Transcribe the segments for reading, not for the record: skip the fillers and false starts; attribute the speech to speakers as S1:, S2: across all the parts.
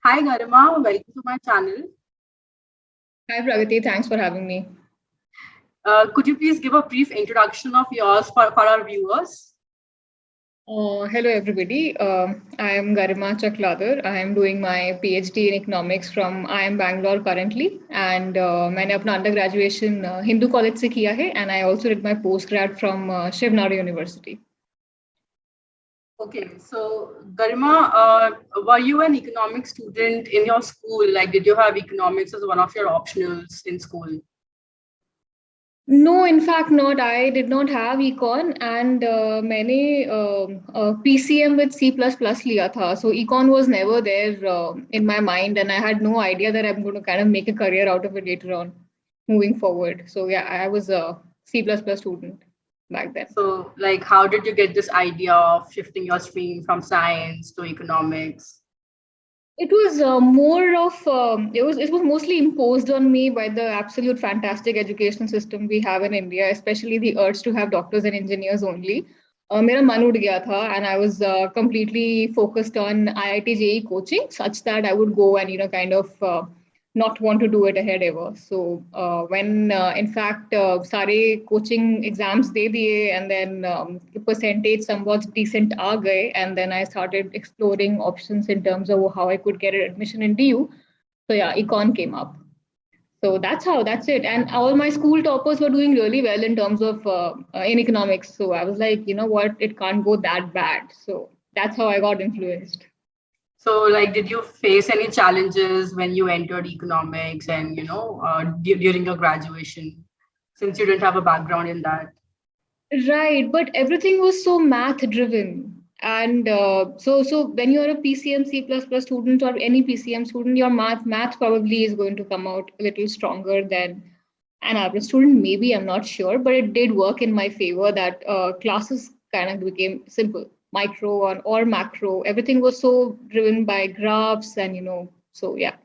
S1: Hi Garima, welcome to my channel.
S2: Hi Pragati, thanks for having me.
S1: Could you please give a brief introduction of yours for our viewers?
S2: Hello everybody. I am Garima Chakladar. I am doing my PhD in economics from IIM Bangalore currently, and मैंने अपना undergraduation Hindu college से किया है, and I also did my postgrad from Shiv Nadar University.
S1: Okay, so Garima, were you an economics student in your school? Like, did you have economics as one of your optionals in school?
S2: No, in fact, not. I did not have econ, and मैंने PCM with C++ लिया था. So econ was never there in my mind, and I had no idea that I'm going to kind of make a career out of it later on, moving forward. So yeah, I was a C++ student back then.
S1: So, like, how did you get this idea of shifting your stream from science to economics?
S2: It was more of it was mostly imposed on me by the absolute fantastic education system we have in India, especially the urge to have doctors and engineers only. मेरा मन उड़ गया था, and I was completely focused on IIT JEE coaching, such that I would go and kind of not want to do it ahead ever. So when in fact सारे coaching exams दे दिए, and then the percentage somewhat decent आ गए, and then I started exploring options in terms of how I could get an admission in DU. So yeah, econ came up. So that's it. And all my school toppers were doing really well in terms of in economics. So I was like, you know what, it can't go that bad. So that's how I got influenced.
S1: So, like, did you face any challenges when you entered economics and, during your graduation, since you didn't have a background in that?
S2: Right, but everything was so math driven. And so when you're a PCM C++ student or any PCM student, your math probably is going to come out a little stronger than an average student. Maybe, I'm not sure, but it did work in my favor that classes kind of became simple, micro or macro. Everything was so driven by graphs, and so yeah,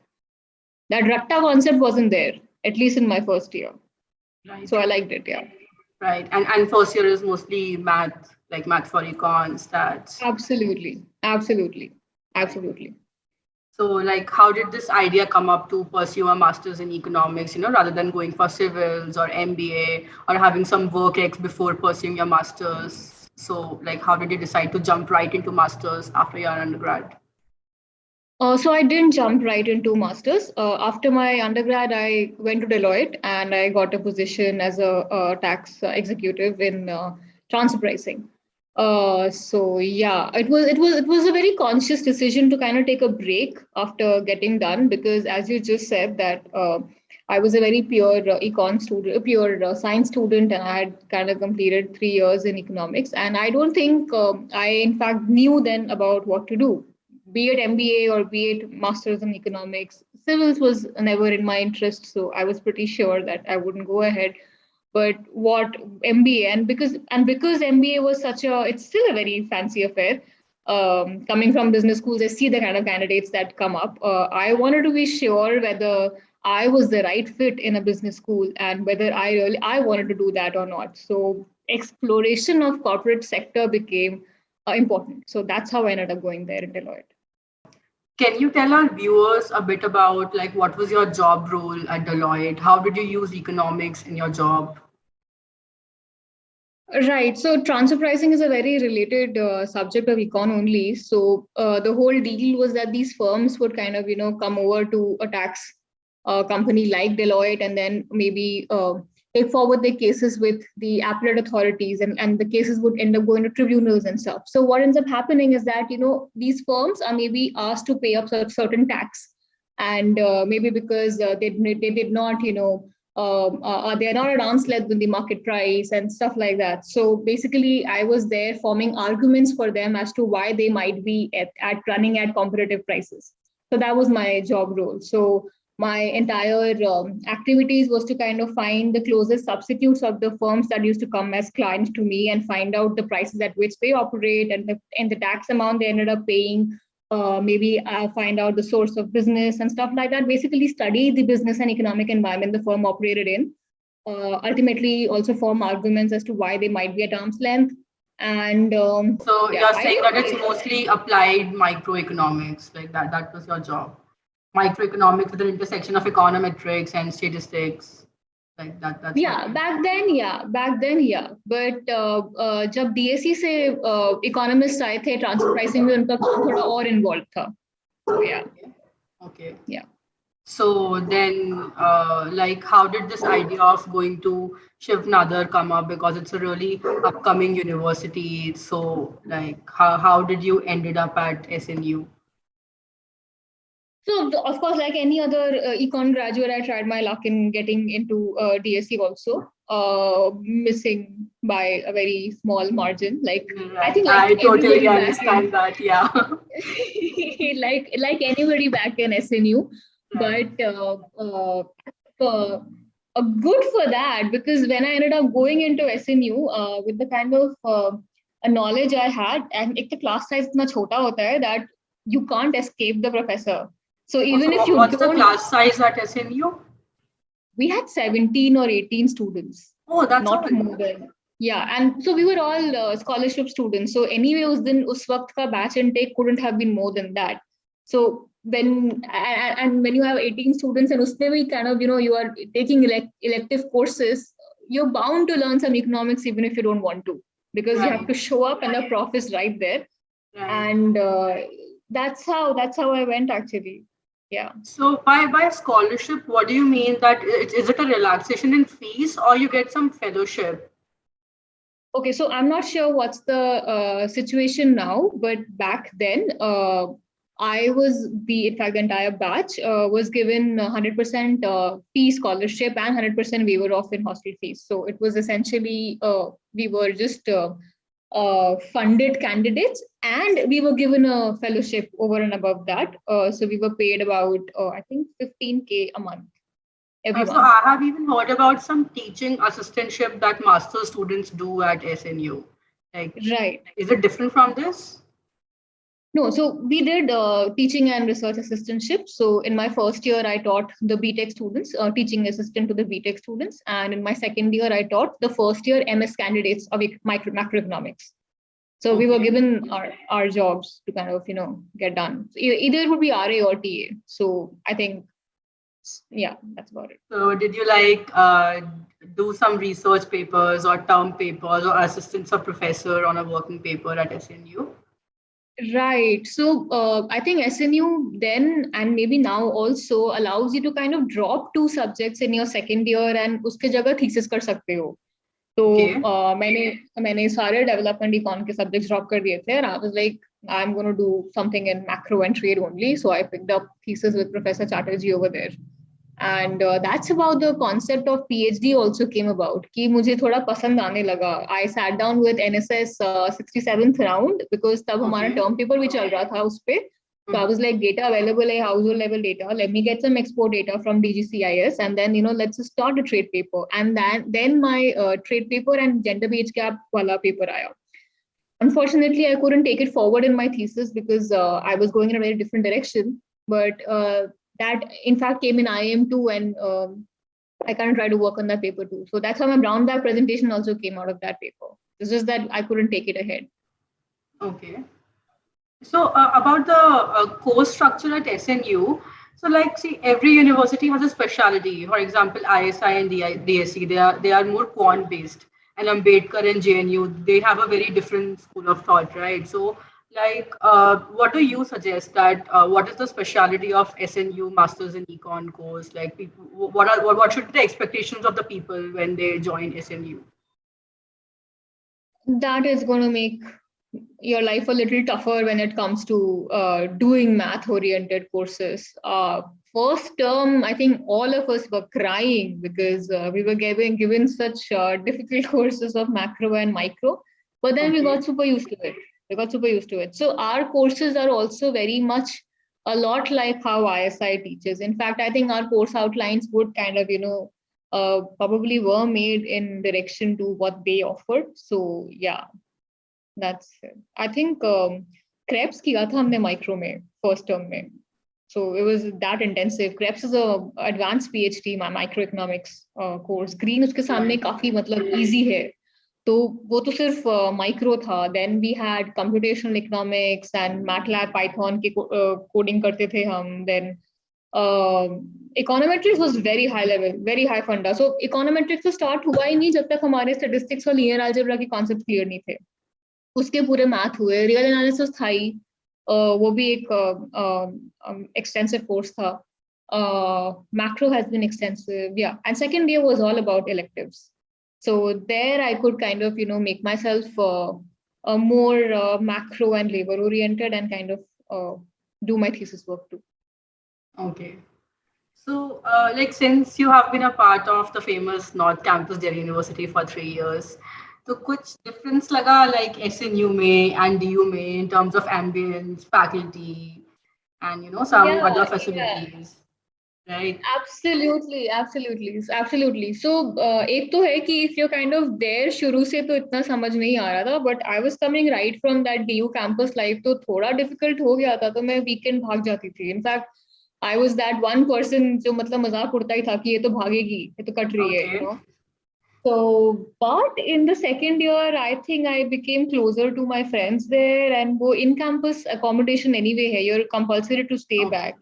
S2: that ratta concept wasn't there, at least in my first year.
S1: Right.
S2: So I liked it, yeah.
S1: Right. And first year is mostly math, like math for econ, stats.
S2: Absolutely.
S1: So, like, how did this idea come up to pursue a master's in economics, rather than going for civils or MBA or having some work ex before pursuing your master's? So, like, how did you decide to jump right into master's after your undergrad?
S2: So I didn't jump right into masters. After my undergrad, I went to Deloitte and I got a position as a tax executive in transfer pricing. So yeah, it was a very conscious decision to kind of take a break after getting done, because as you just said that I was a very pure econ student, a pure science student, and I had kind of completed 3 years in economics. And I don't think I in fact knew then about what to do, be it MBA or be it Masters in Economics. Civils was never in my interest, so I was pretty sure that I wouldn't go ahead. But what MBA, and because MBA was it's still a very fancy affair. Coming from business schools, I see the kind of candidates that come up. I wanted to be sure whether I was the right fit in a business school and whether I wanted to do that or not. So exploration of corporate sector became important. So that's how I ended up going there in Deloitte.
S1: Can you tell our viewers a bit about, like, what was your job role at Deloitte? How did you use economics in your job?
S2: Right. So transfer pricing is a very related subject of econ only. So the whole deal was that these firms would kind of, come over to a tax company like Deloitte, and then maybe take forward their cases with the appellate authorities, and the cases would end up going to tribunals and stuff. So what ends up happening is that, these firms are maybe asked to pay up certain tax, and maybe because they did not, they are not at arm's length with the market price and stuff like that. So basically, I was there forming arguments for them as to why they might be at running at competitive prices. So that was my job role. So my entire activities was to kind of find the closest substitutes of the firms that used to come as clients to me, and find out the prices at which they operate, and the tax amount they ended up paying. Maybe find out the source of business and stuff like that. Basically, study the business and economic environment the firm operated in. Ultimately, also form arguments as to why they might be at arm's length. And
S1: so you're saying that it's mostly applied microeconomics, like that. That was your job. microeconomics with an intersection of econometrics and statistics, like that. That's what.
S2: Yeah, back then, yeah. But जब DSC से economists आए थे, transfer pricing में उनका काम थोड़ा और involved था. So yeah.
S1: Okay.
S2: Yeah.
S1: So then, like, how did this idea of going to Shiv Nadar come up? Because it's a really upcoming university. So, like, how did you ended up at SNU?
S2: So of course, like any other econ graduate, I tried my luck in getting into DSC also, missing by a very small margin. Like I
S1: Right.
S2: think like
S1: I totally
S2: everybody back in
S1: understand that. Yeah.
S2: like anybody back in SNU,
S1: Right.
S2: but uh, good for that, because when I ended up going into SNU with the kind of a knowledge I had, and एक तो class size इतना छोटा होता है that you can't escape the professor. So
S1: Also,
S2: even if you
S1: what's the
S2: don't,
S1: class size at SNU?
S2: we had 17 or 18 students,
S1: Oh, that's
S2: not
S1: all.
S2: more than. Yeah, and so we were all scholarship students. So anyway, us waqt ka batch intake couldn't have been more than that. So and when you have 18 students and usme bhi kind of, you are taking elective courses, you're bound to learn some economics even if you don't want to, because you have
S1: Right.
S2: to show up and the prof is right there.
S1: Right.
S2: And that's how I went actually. Yeah.
S1: So by scholarship, what do you mean? That is it a relaxation in fees or you get some fellowship?
S2: Okay, so I'm not sure what's the situation now, but back then, I was in fact, the entire batch was given 100% fee scholarship and 100% waiver off in hostel fees. So it was essentially, we were just funded candidates, and we were given a fellowship over and above that. So we were paid about, I think, 15K a month, every
S1: So
S2: month.
S1: I have even heard about some teaching assistantship that master students do at SNU. Like,
S2: Right.
S1: is it different from this?
S2: No, so we did teaching and research assistantship. So in my first year, I taught the BTech students, teaching assistant to the BTech students. And in my second year, I taught the first year MS candidates of macroeconomics. So we were
S1: Okay.
S2: given our jobs to kind of, get done. So either it would be RA or TA. So I think, yeah, that's about it.
S1: So did you like do some research papers or term papers or assistance of professor on a working paper at SNU?
S2: Right. So I think SNU then and maybe now also allows you to kind of drop two subjects in your second year and उसके जगह thesis कर सकते हो. तो
S1: Okay.
S2: मैंने सारे development econ के subjects drop कर दिए थे, and I was like, I'm going to do something in macro and trade only. So I picked up thesis with Professor Chatterjee over there. And that's about the concept of PhD also came about. कि मुझे थोड़ा पसंद आने लगा. I sat down with NSS 67th round because तब हमारा
S1: Okay.
S2: term paper भी चल रहा था उस पे. So I was like, data available है, household level data. Let me get some export data from DGCIS, and then let's just start a trade paper. And then my trade paper and gender wage gap wala paper आया. Unfortunately, I couldn't take it forward in my thesis because I was going in a very different direction. But that, in fact, came in IIM too, and I kind of tried to work on that paper too. So that's how my brown bag presentation also came out of that paper. It's just that I couldn't take it ahead.
S1: Okay. So about the course structure at SNU, so like see every university has a specialty. For example, ISI and DSC, they are more quant based, and Ambedkar and JNU they have a very different school of thought, right? So like, what do you suggest that what is the specialty of SNU Masters in Econ course? Like, people, what should be the expectations of the people when they join SNU?
S2: That is going to make your life a little tougher when it comes to doing math oriented courses. First term, I think all of us were crying because we were given such difficult courses of macro and micro, but then we
S1: Okay.
S2: got super used to it. So our courses are also very much a lot like how ISI teaches. In fact, I think our course outlines would kind of, probably were made in direction to what they offered. So yeah, that's it. I think Krebs किया था हमने micro में first term में. So it was that intensive. Krebs is a advanced PhD microeconomics course. Green उसके सामने काफी मतलब easy है. तो वो तो सिर्फ micro था. Then we had computational economics and MATLAB Python के coding करते थे हम. Then econometrics was very high level, very high funda. So econometrics तो start हुआ ही नहीं जब तक हमारे statistics और linear algebra के concepts clear नहीं थे. उसके पूरे math हुए, real analysis था ही, वो भी एक extensive course था. Macro has been extensive, yeah. And second year was all about electives. So there I could kind of, make myself more macro and labor oriented and kind of do my thesis work too.
S1: Okay. So, since you have been a part of the famous North Campus Delhi University for 3 years, तो कुछ difference लगा like SNU में and DU में in terms of ambience, faculty, and some other facilities, right?
S2: Absolutely. So एक तो है कि if you're kind of there शुरू से तो इतना समझ नहीं आ रहा था, but I was coming right from that DU campus life, तो थोड़ा difficult हो गया था, तो मैं weekend भाग जाती थी. In fact, I was that one person जो मतलब मजाक उड़ता ही था कि ये तो भागेगी, ये तो कट रही है, So, but in the second year, I think I became closer to my friends there, and wo in-campus accommodation anyway hai, you're compulsory to stay back.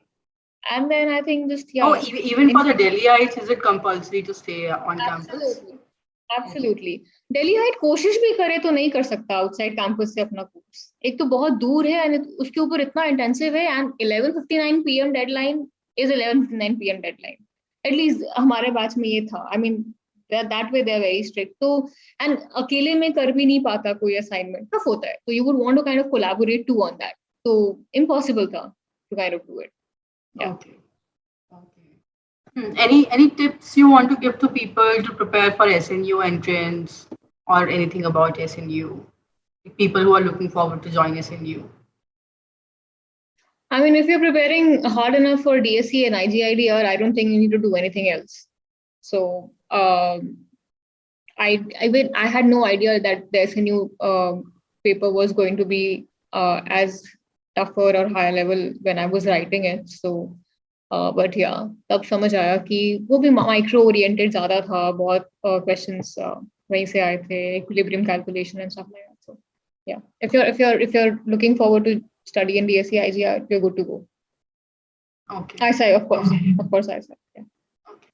S2: And then I think just, yeah.
S1: Oh, even for the Delhiites, is it compulsory to stay on campus?
S2: Absolutely. Delhiite कोशिश भी करे तो नहीं कर सकता outside campus से अपना course. एक तो बहुत दूर है and उसके ऊपर इतना intensive है and 11:59 p.m. deadline is 11:59 p.m. deadline. At least हमारे batch में ये था. I mean, that way they are very strict. So, and अकेले में कर भी नहीं पाता कोई assignment. Tough होता है. So you would want to kind of collaborate too on that. So impossible था to kind of do it. Yeah.
S1: Okay. Any tips you want to give to people to prepare for SNU entrance or anything about SNU? People who are looking forward to join SNU.
S2: I mean, if you're preparing hard enough for DSE and IGIDR, I don't think you need to do anything else. So I had no idea that the SNU paper was going to be as tougher or higher level when I was writing it. So, but yeah, तब समझ आया कि वो भी micro oriented ज़्यादा था, बहुत questions वहीं से आए थे, equilibrium calculation and stuff like that. So yeah, if you're looking forward to study in DSE IGR, you're good to go.
S1: Okay.
S2: I say, of course, I say. Yeah.
S1: Okay.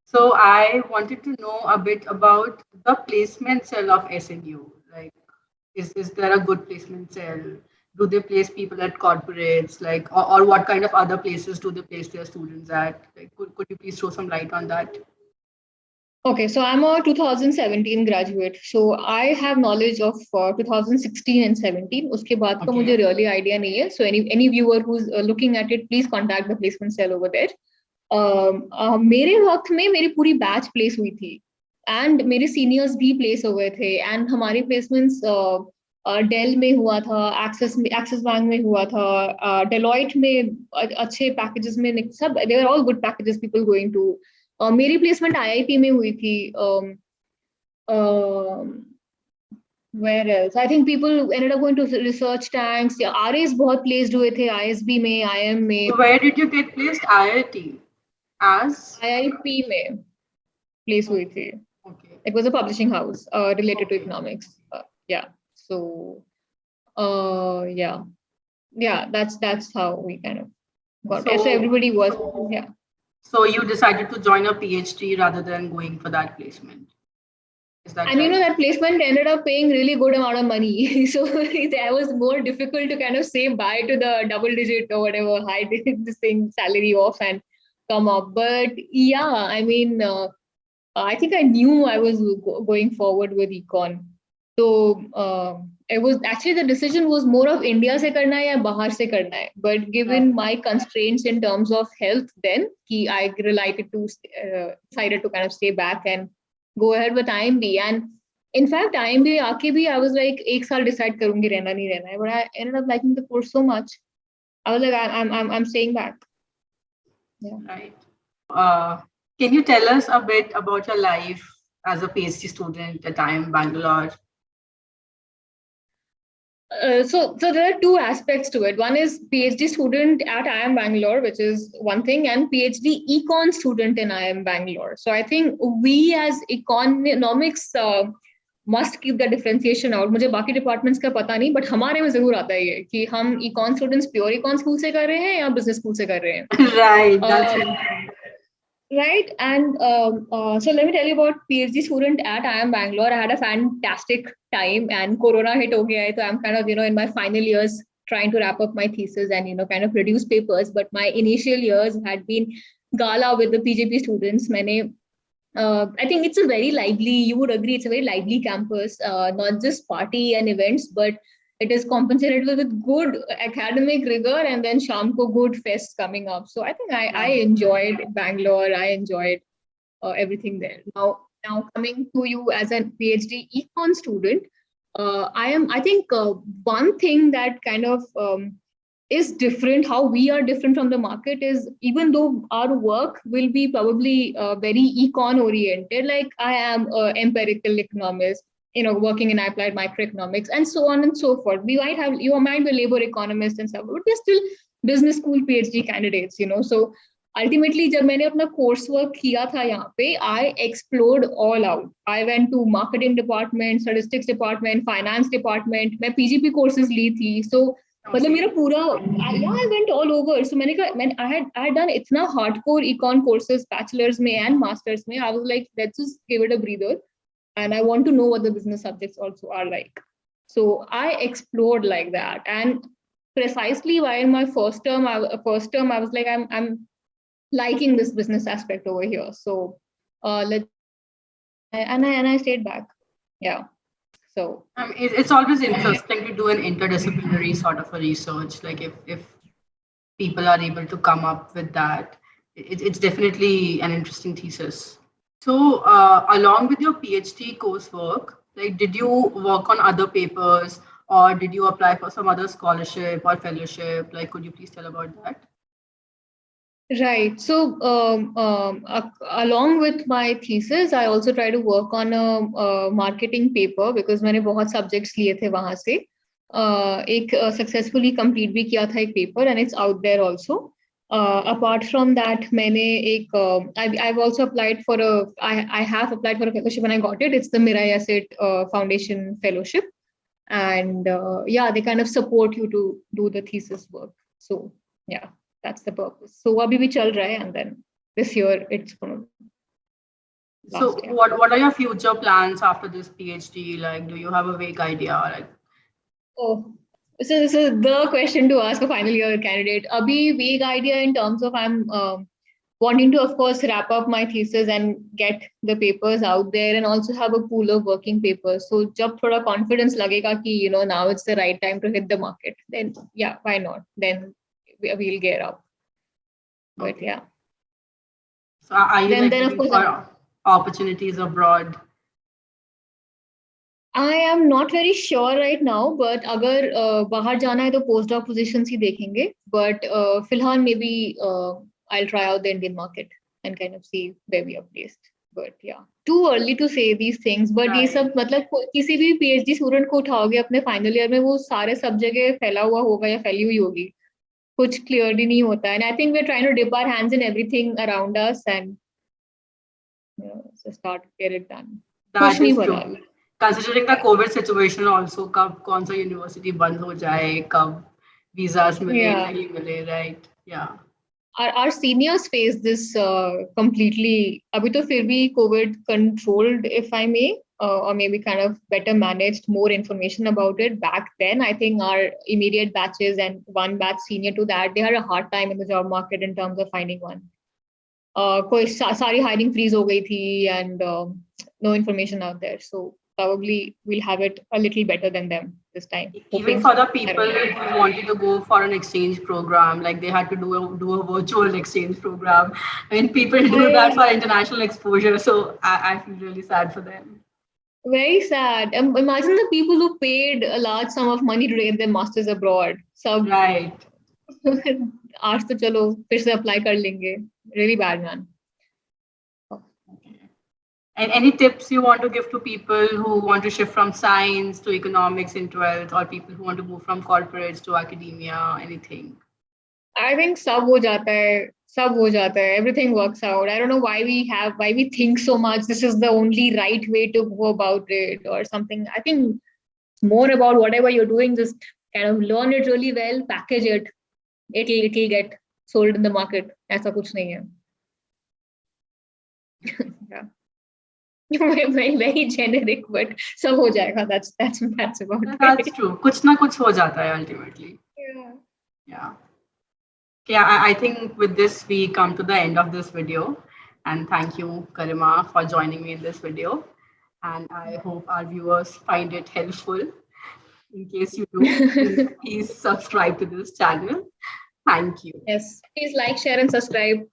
S1: So I wanted to know a bit about the placement cell of SNU. Like, is there a good placement cell? Do they place people at corporates? Like, or what kind of other places do they place their students at? Like, could you please throw some light on that?
S2: Okay, so I'm a 2017 graduate. So I have knowledge of 2016 and 17. Uske baad ka mujhe really idea nahi hai. So any viewer who's looking at it, please contact the placement cell over there. मेरे वक्त में मेरी पूरी batch place हुई थी and मेरे seniors भी place हुए थे एंड हमारी प्लेसमेंट्स डेल में हुआ था, एक्सिस बैंक में हुआ था, डेलॉइट में अच्छे पैकेजेस में, सब they are all good packages people going to. मेरी प्लेसमेंट आईआईटी में हुई थी. Where else? I think people ended up going to research tanks. RAs बहुत placed हुए थे ISB में, IIM में.
S1: So where did you get placed? IIT? As?
S2: IIP में place हुई थी.
S1: Okay.
S2: It was a publishing house related to economics. Yeah. So, yeah. That's how we kind of got. So everybody was, yeah.
S1: So you decided to join a PhD rather than going for that placement. Is that
S2: and
S1: right?
S2: That placement ended up paying really good amount of money. So that was more difficult to kind of say bye to the double digit or whatever high this thing salary off and come up. But yeah, I mean, I think I knew I was going forward with econ. So it was actually the decision was more of India se karna hai ya bahar se karna hai. But given my constraints in terms of health, then I decided to kind of stay back and go ahead with IIM. And in fact, IIM aake bhi I was like, ek saal decide karungi rehna nahi rehna hai. But I ended up liking the course so much. I was like, I'm staying back. Yeah.
S1: Right. Can you tell us a bit about your life as a PhD student at IIM Bangalore?
S2: So there are two aspects to it. One is PhD student at IIM Bangalore, which is one thing, and PhD econ student in IIM Bangalore. So I think we as economics must keep the differentiation out. मुझे बाकी departments का पता नहीं, but हमारे में जरूर आता है ये कि हम econ students pure econ school से कर रहे हैं या business school से कर रहे हैं.
S1: Right, that's it.
S2: Right, and so let me tell you about PhD student at IIM Bangalore. I had a fantastic time, and Corona hit ho gaya hai, so I'm kind of in my final years trying to wrap up my thesis and kind of produce papers. But my initial years had been gala with the PGP students. I think it's a very lively. You would agree, it's a very lively campus. Not just party and events, but it is compensated with good academic rigor and then sham ko good fests coming up. So I think I enjoyed Bangalore. I enjoyed everything there. Now coming to you as a PhD econ student, I think one thing that kind of is different, how we are different from the market is, even though our work will be probably very econ oriented, like I am an empirical economist, working in applied microeconomics and so on and so forth. You might be a labor economist and stuff, but we're still business school PhD candidates, So ultimately, जब मैंने अपना coursework किया था यहाँ पे, I explored all out. I went to marketing department, statistics department, finance department. मैं PGP courses ली थी, so मतलब मेरा पूरा I went all over. So I had done इतना hardcore econ courses, bachelor's में and master's में. I was like, let's just give it a breather. And I want to know what the business subjects also are like. So I explored like that. And precisely why in my first term, I was like, I'm liking this business aspect over here. So and I stayed back. Yeah. So
S1: it's always interesting to do an interdisciplinary sort of a research. Like if people are able to come up with that, it's definitely an interesting thesis. So, along with your PhD coursework, like, did you work on other papers or did you apply for some other scholarship or fellowship? Like, could you please tell about that?
S2: Right. So, along with my thesis, I also try to work on a marketing paper because मैंने बहुत subjects लिए थे वहाँ से. एक successfully complete भी किया था एक paper and it's out there also. Apart from that, I've also applied for I have applied for a fellowship and I got it. It's the Mirai Asset Foundation Fellowship. And they kind of support you to do the thesis work. So yeah, that's the purpose. So abhi bhi chal raha hai, and then this year it's going to.
S1: So what are your future plans after this PhD? Like, do you have a vague idea? Like,
S2: so this is the question to ask a final year candidate. Abhi vague idea in terms of I'm wanting to, of course, wrap up my thesis and get the papers out there and also have a pool of working papers. So jab thoda confidence lagega ki, now it's the right time to hit the market, then yeah, why not? Then we'll gear up. But yeah.
S1: So are you then of course for opportunities abroad?
S2: I am not very sure right now, but अगर बाहर जाना है तो postdoc positions ही देखेंगे. But फिलहाल maybe I'll try out the Indian market and kind of see where we are placed. But yeah, too early to say these things. But ये सब मतलब किसी भी PhD student को उठाओगे अपने final year में, वो सारे सब जगह फैला हुआ होगा या फैली हुई होगी. कुछ clearly नहीं होता. And I think we're trying to dip our hands in everything around us and so start get it done.
S1: That is true. Considering the COVID situation also, कब कौन सा university बंद हो जाए, कब visas मिले नहीं मिले, right? Yeah.
S2: Our seniors face this completely. Abhi to fir bhi COVID controlled, if I may, or maybe kind of better managed, more information about it. Back then, I think our immediate batches and one batch senior to that, they had a hard time in the job market in terms of finding one. कोई सारी hiring freeze हो गई थी and no information out there. So probably we'll have it a little better than them this time.
S1: Even for the people who wanted to go for an exchange program, like they had to do a virtual exchange program. I mean, people do that for international exposure. So I feel really sad for them.
S2: Very sad. Imagine the people who paid a large sum of money to get their masters abroad. So
S1: right.
S2: आज तो चलो फिर से apply कर लेंगे. Really bad, man.
S1: And any tips you want to give to people who want to shift from science to economics in 12th, or people who want to move from corporates to academia, anything?
S2: I think सब हो जाता है. सब हो जाता है, everything works out. I don't know why we think so much this is the only right way to go about it or something. I think it's more about whatever you're doing, just kind of learn it really well, package it, it'll get sold in the market. ऐसा कुछ नहीं है. Yeah. very generic, but सब हो जाएगा. That's about it.
S1: That's true. कुछ ना कुछ हो जाता है ultimately.
S2: Yeah.
S1: Yeah. Yeah, I think with this we come to the end of this video, and thank you, Garima, for joining me in this video. And I hope our viewers find it helpful. In case you do, please subscribe to this channel. Thank you.
S2: Yes. Please like, share, and subscribe.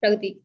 S2: Pragati.